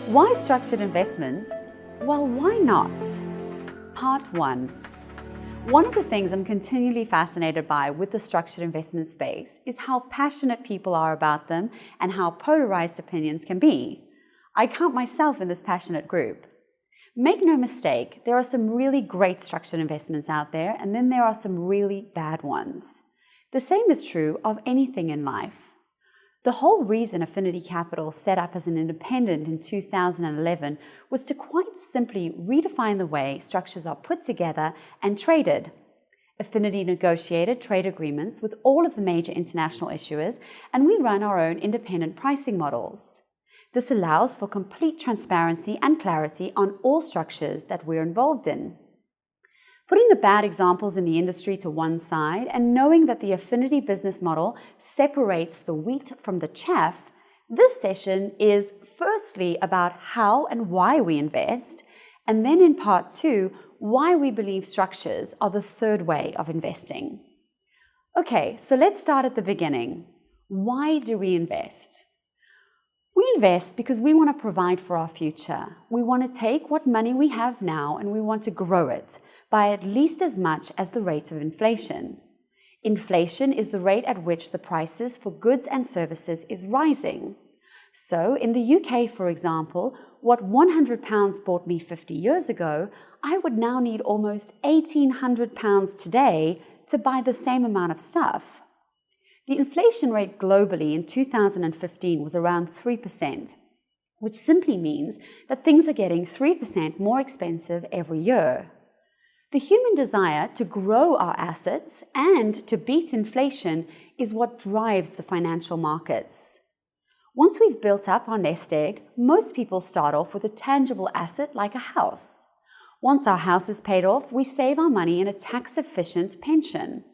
Why structured investments? Well, why not? Part 1. One of the things I'm continually fascinated by with the structured investment space is how passionate people are about them and how polarized opinions can be. I count myself in this passionate group. Make no mistake, there are some really great structured investments out there, and then there are some really bad ones. The same is true of anything in life. The whole reason Affinity Capital set up as an independent in 2011 was to quite simply redefine the way structures are put together and traded. Affinity negotiated trade agreements with all of the major international issuers, and we run our own independent pricing models. This allows for complete transparency and clarity on all structures that we're involved in. Putting the bad examples in the industry to one side and knowing that the Affinity business model separates the wheat from the chaff, this session is firstly about how and why we invest, and then in part 2, why we believe structures are the third way of investing. Okay, so let's start at the beginning. Why do we invest? We invest because we want to provide for our future. We want to take what money we have now and we want to grow it by at least as much as the rate of inflation. Inflation is the rate at which the prices for goods and services is rising. So in the UK, for example, what £100 bought me 50 years ago, I would now need almost £1,800 today to buy the same amount of stuff. The inflation rate globally in 2015 was around 3%, which simply means that things are getting 3% more expensive every year. The human desire to grow our assets and to beat inflation is what drives the financial markets. Once we've built up our nest egg, most people start off with a tangible asset like a house. Once our house is paid off, we save our money in a tax-efficient pension.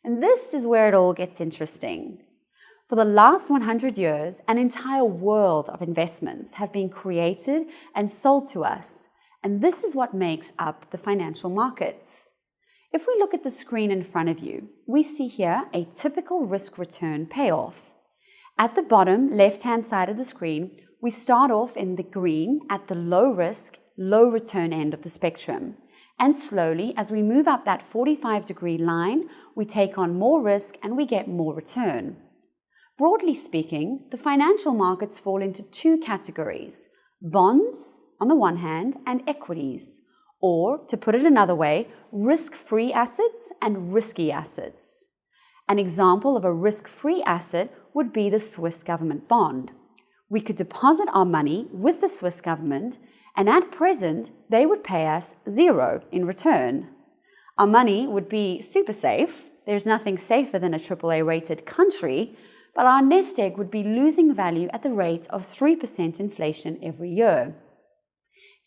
And this is where it all gets interesting. For the last 100 years, an entire world of investments have been created and sold to us, and this is what makes up the financial markets. If we look at the screen in front of you, we see here a typical risk-return payoff. At the bottom left-hand side of the screen, we start off in the green at the low-risk, low-return end of the spectrum. And slowly, as we move up that 45-degree line, we take on more risk and we get more return. Broadly speaking, the financial markets fall into two categories: bonds on the one hand and equities, or to put it another way, risk-free assets and risky assets. An example of a risk-free asset would be the Swiss government bond. We could deposit our money with the Swiss government, and at present, they would pay us 0 in return. Our money would be super safe. There's nothing safer than a AAA-rated country, but our nest egg would be losing value at the rate of 3% inflation every year.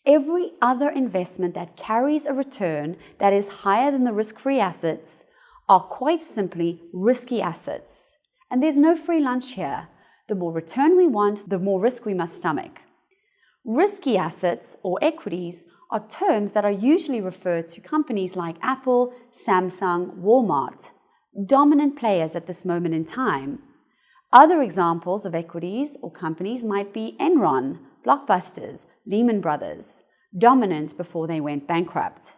Every other investment that carries a return that is higher than the risk-free assets are quite simply risky assets. And there's no free lunch here. The more return we want, the more risk we must stomach. Risky assets, or equities, are terms that are usually referred to companies like Apple, Samsung, Walmart, dominant players at this moment in time. Other examples of equities or companies might be Enron, Blockbusters, Lehman Brothers, dominant before they went bankrupt.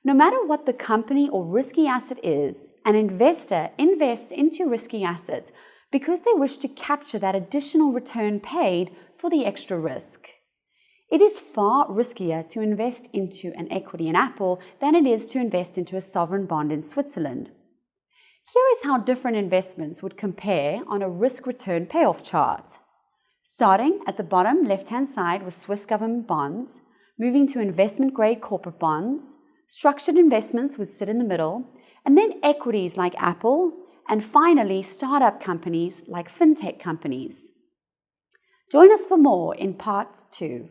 No matter what the company or risky asset is, an investor invests into risky assets because they wish to capture that additional return paid for the extra risk. It is far riskier to invest into an equity in Apple than it is to invest into a sovereign bond in Switzerland. Here is how different investments would compare on a risk-return payoff chart. Starting at the bottom left-hand side with Swiss government bonds, moving to investment-grade corporate bonds, structured investments would sit in the middle, and then equities like Apple, and finally startup companies like fintech companies. Join us for more in part 2.